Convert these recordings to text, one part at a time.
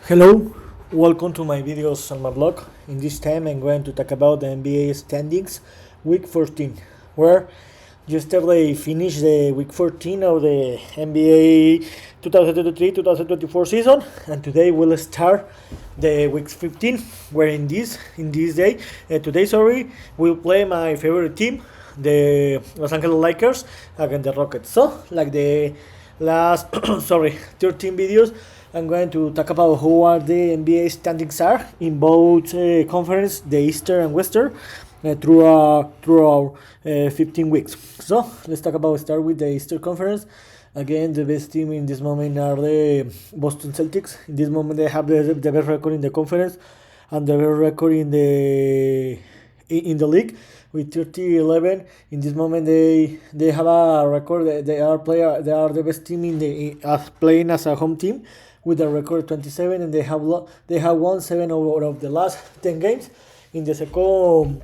Hello, welcome to my videos on my blog. In this time I'm going to talk about the NBA standings week 14, where yesterday finished the week 14 of the NBA 2023-2024 season, and today we'll start the week 15, where in this day today we'll play my favorite team, the Los Angeles Lakers, against the Rockets. So like the last 13 videos, I'm going to talk about who are the NBA standings are in both conference, the Eastern and Western, through our 15 weeks. So let's start with the Eastern Conference. Again, the best team in this moment are the Boston Celtics. In this moment, they have the best record in the conference and the best record in the league with 30-11. In this moment, they have a record. They are the best team as playing as a home team with a record 27, and they have won 7 out of the last 10 games. In the second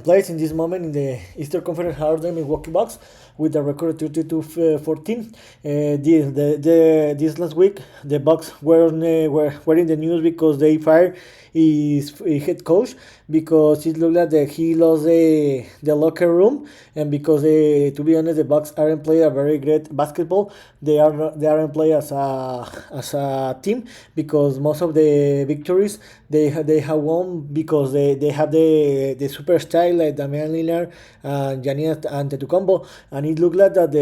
place in this moment in the Eastern Conference are the Milwaukee Bucks with a record 32-14. This last week the Bucks were in the news because they fired his head coach because it looked like he lost the locker room, and because to be honest, the Bucks aren't playing a very great basketball. They aren't playing as a team, because most of the victories they have won because they have the superstar like Damian Lillard and Giannis Antetokounmpo, and it looked like that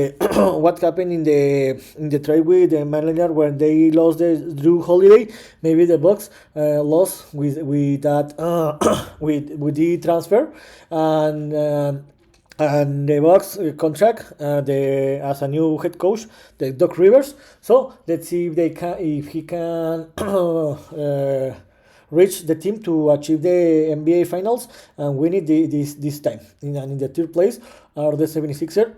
what happened in the trade with Damian Lillard when they lost the Drew Holiday. Maybe the Bucks lost with that with the transfer, and the Bucks contract as a new head coach, the Doc Rivers. So let's see if he can reach the team to achieve the NBA Finals and win it this time. In the third place are the 76ers,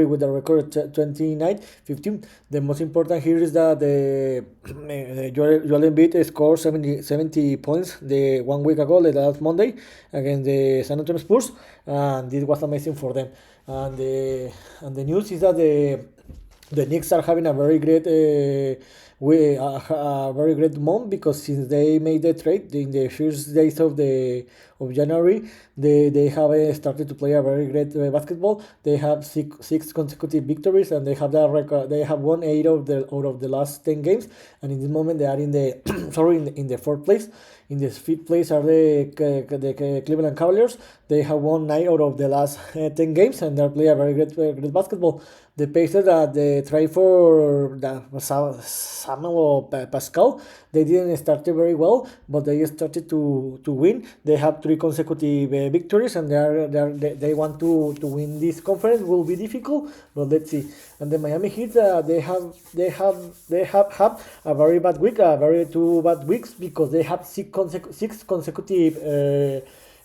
with the record 29-15. The most important here is that the Joel Embiid scored 70 points the 1 week ago, the last Monday, against the San Antonio Spurs, and this was amazing for them. And the news is that the Knicks are having a very great a very great month, because since they made the trade in the first days of January, they have started to play a very great basketball. They have six consecutive victories, and they have that record. They have won 8 out of the last 10 games, and in this moment they are in the in the fourth place. In the fifth place are the Cleveland Cavaliers. They have won 9 out of the last 10 games, and they play a very great basketball. The Pacers that they tried for Samuel Pascal, they didn't start very well, but they started to win. They have 3 consecutive victories, and they want to win this conference. Will be difficult, but let's see. And the Miami Heat, they have a very bad week, two bad weeks, because they have six consecutive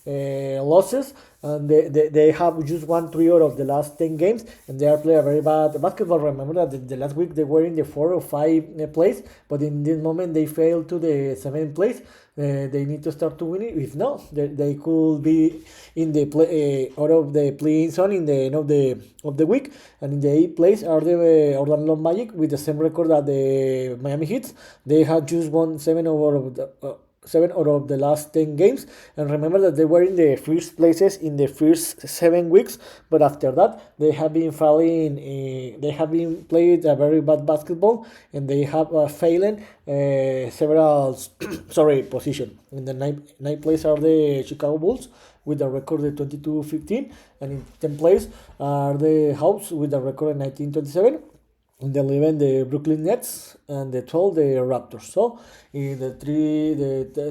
losses, and they have just won 3 out of the last 10 games, and they are playing a very bad basketball. Remember that the last week they were in the 4 or 5 place, but in this moment they failed to the 7th place. They need to start to win it. If not, they could be in the out of the play-in zone in the end of the week. And in the 8th place are the Orlando Magic with the same record that the Miami Heat. They have just won 7 out of the last 10 games, and remember that they were in the first places in the first 7 weeks, but after that they have been falling. They have been played a very bad basketball, and they have failing several position. In the ninth place are the Chicago Bulls with a record of 22-15, and in 10th place are the Hawks with a record of 19-27. In the 11, the Brooklyn Nets, and the 12, the Raptors. So in the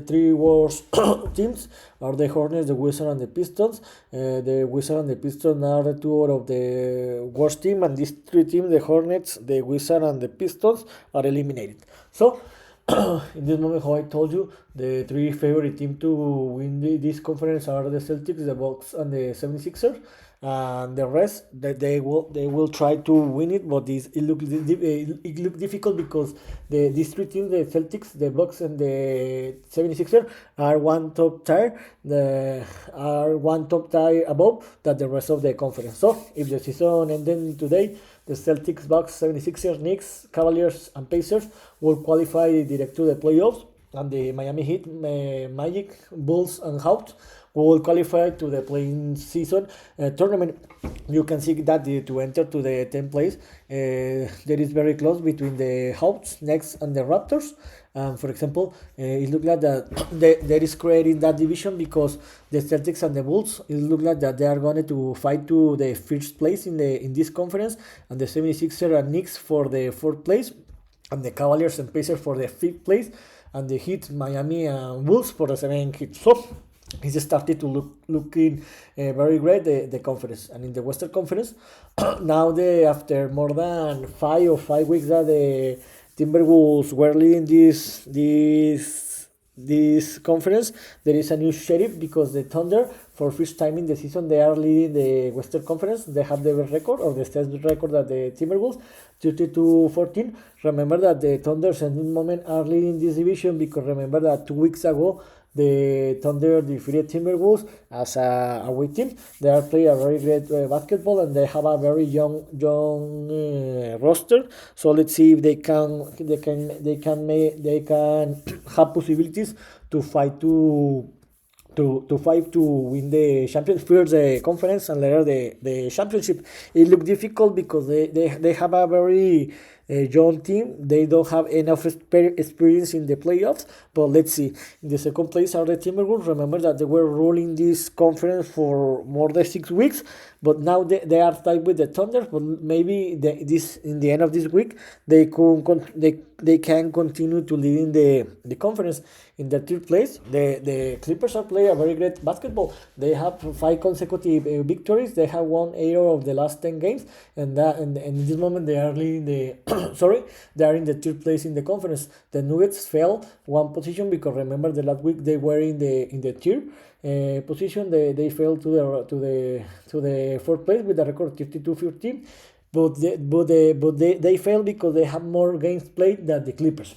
three worst teams are the Hornets, the Wizards, and the Pistons. The Wizards and the Pistons are the 2 out of the worst team, and these 3 teams, the Hornets, the Wizards, and the Pistons, are eliminated. So in this moment, how I told you, the 3 favorite teams to win this conference are the Celtics, the Bucks, and the 76ers. And the rest, that they will try to win it, but it look difficult, because these 3 teams, the Celtics, the Bucks, and the 76ers, are one top tier above that the rest of the conference. So if the season ended today, the Celtics, Bucks, 76ers, Knicks, Cavaliers, and Pacers will qualify direct to the playoffs, and the Miami Heat, Magic, Bulls, and Hawks will qualify to the playing season tournament. You can see that to enter to the 10th place, there is very close between the Hawks, Nets, and the Raptors. For example, it looks like that there is creating that division because the Celtics and the Bulls, it looks like that they are going to fight to the first place in this conference, and the 76ers and Knicks for the fourth place, and the Cavaliers and Pacers for the fifth place, and the Heat, Miami, and Wolves for the seventh Heat. So it's started to looking very great the conference. And in the Western Conference, now after more than 5 weeks that the Timberwolves were leading this conference, there is a new sheriff because the Thunder, for first time in the season, they are leading the Western Conference. They have the best record, or the best record that the Timberwolves, 32-14. Remember that the Thunders at this moment are leading this division because remember that 2 weeks ago the Thunder defeated Timberwolves as a away team. They are playing a very great basketball, and they have a very young roster. So let's see if they can have possibilities to fight to win the champions first, the conference, and later the championship. It looks difficult because they have a very young team. They don't have enough experience in the playoffs, but let's see. In the second place are the Timberwolves. Remember that they were ruling this conference for more than 6 weeks, but now they are tied with the Thunder. But maybe in the end of this week they can continue to lead in the conference. In the third place, the Clippers are playing a very great basketball. They have 5 consecutive victories. They have won 8 of the last 10 games, and in this moment they are leading the they are in the third place in the conference. The Nuggets fell 1 position because remember the last week they were in the third position. They fell to the fourth place with a record 32-15, but they fell because they have more games played than the Clippers.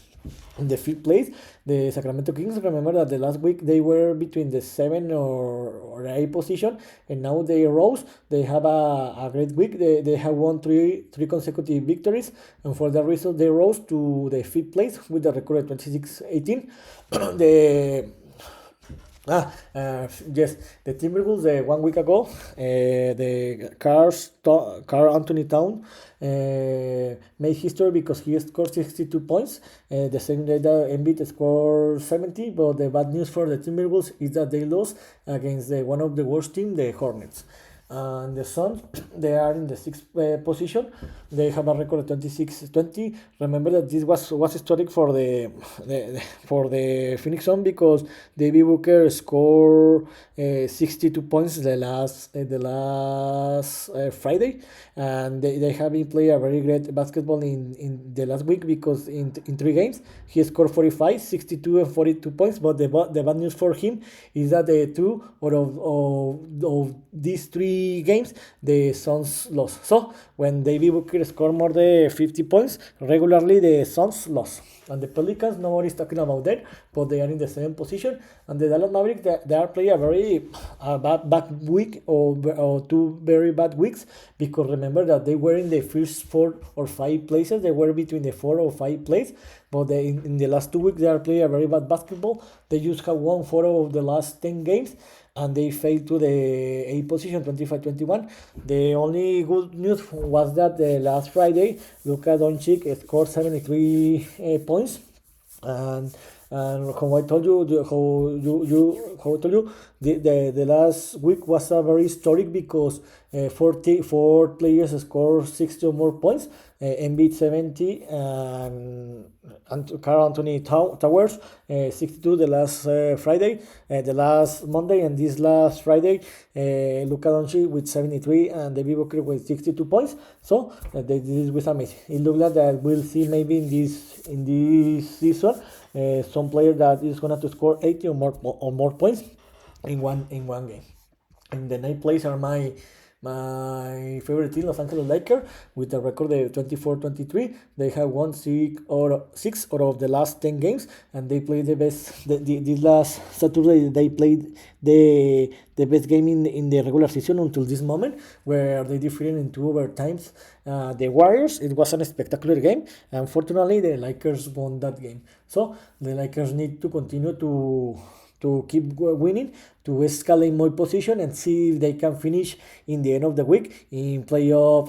In the fifth place, the Sacramento Kings, remember that the last week they were between the 7 or 8 position, and now they rose. They have a great week. They have won three consecutive victories, and for that reason they rose to the fifth place with the record 26-18. Yes, the Timberwolves 1 week ago, the Karl Anthony Town made history because he scored 62 points. The same day that Embiid scored 70, but the bad news for the Timberwolves is that they lost against one of the worst teams, the Hornets. And the Suns, they are in the 6th position. They have a record of 26-20. Remember that this was historic for the Phoenix Suns because David Booker scored 62 points the last Friday, and they have been playing a very great basketball in the last week because in 3 games he scored 45, 62, and 42 points. But the bad news for him is that the 2 out of these 3 games the Suns lost. So when David Booker scored more than 50 points regularly, the Suns lost. And the Pelicans, nobody's talking about that, but they are in the 7th position. And the Dallas Mavericks, they are playing a very bad week or 2 very bad weeks because remember that they were in the first 4 or 5 places. They were between the 4 or 5 places, but in the last 2 weeks they are playing a very bad basketball. They just have won 4 of the last 10 games, and they fell to the 8th position, 25-21. The only good news was that the last Friday, Luka Doncic scored 73 points, and how I told you, the last week was a very historic because 4 players scored 60 or more points. Embiid 70 and Karl Anthony Towers 62 the last Friday, the last Monday, and this last Friday Luka Doncic with 73 and David Booker with 62 points. So this was amazing. It looks like that we'll see maybe in this season some player that is gonna to score 80 or more points in one game. In the 9th place are my My favorite team, Los Angeles Lakers, with a record of 24-23. They have won six out of the last 10 games, and they played the best. This last Saturday, they played the best game in the regular season until this moment, where they defeated in two overtimes the Warriors. It was a spectacular game. Unfortunately, the Lakers won that game. So the Lakers need to continue to keep winning, to escalate more position and see if they can finish in the end of the week in playoff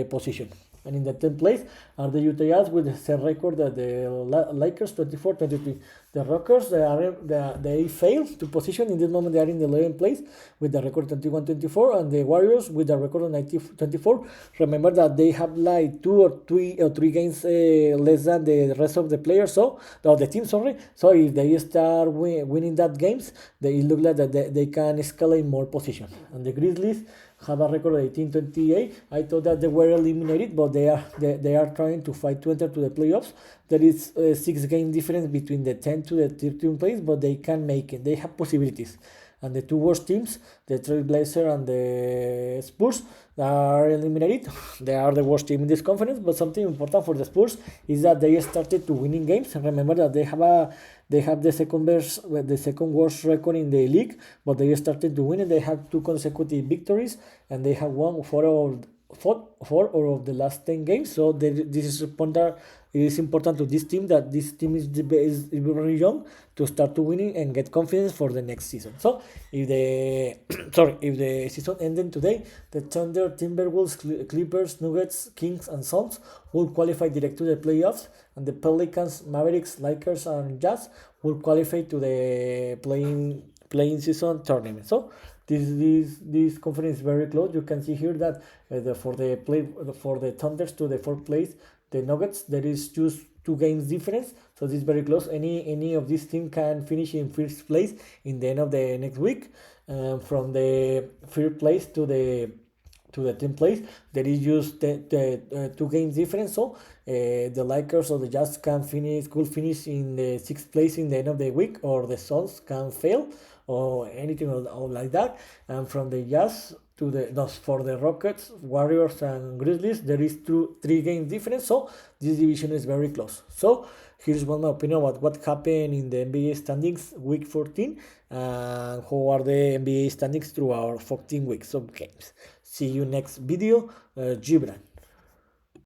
position. And in the 10th place are the Utah Jazz with the same record that the Lakers, 24-23. The Rockers, they failed to position. In this moment, they are in the 11th place with the record 21-24, and the Warriors with the record of 24. Remember that they have like two or three games less than the rest of the players, the team, sorry. So if they start winning that games, they look like that they can escalate more position. And the Grizzlies have a record of 18-28. I thought that they were eliminated, but they are trying to fight to enter to the playoffs. There is a 6-game difference between the 10th to the 13th place, but they can make it. They have possibilities. And the two worst teams, the Trailblazers and the Spurs, are eliminated. They are the worst team in this conference, but something important for the Spurs is that they started to winning games. And remember that they have the second worst record in the league, but they started to win, and they have 2 consecutive victories, and they have won 4 of the last 10 games. So this is important. It is important to this team that this team is very young to start to winning and get confidence for the next season. So if the season ended today, the Thunder, Timberwolves, Clippers, Nuggets, Kings, and Suns will qualify direct to the playoffs, and the Pelicans, Mavericks, Lakers, and Jazz will qualify to the playing season tournament. So this conference is very close. You can see here that for the Thunders to the 4th place, the Nuggets, there is just 2 games difference, so this is very close. Any of these teams can finish in 1st place in the end of the next week. From the 3rd place to the 10th place, there is just the 2 games difference. So the Lakers or the Jazz could finish in the 6th place in the end of the week, or the Suns can fail or anything or like that. And from the Jazz to for the Rockets, Warriors, and Grizzlies, there is 3 games difference. So this division is very close. So here's my opinion about what happened in the NBA standings week 14 and how are the NBA standings through our 14 weeks of games. See you next video. Gibran.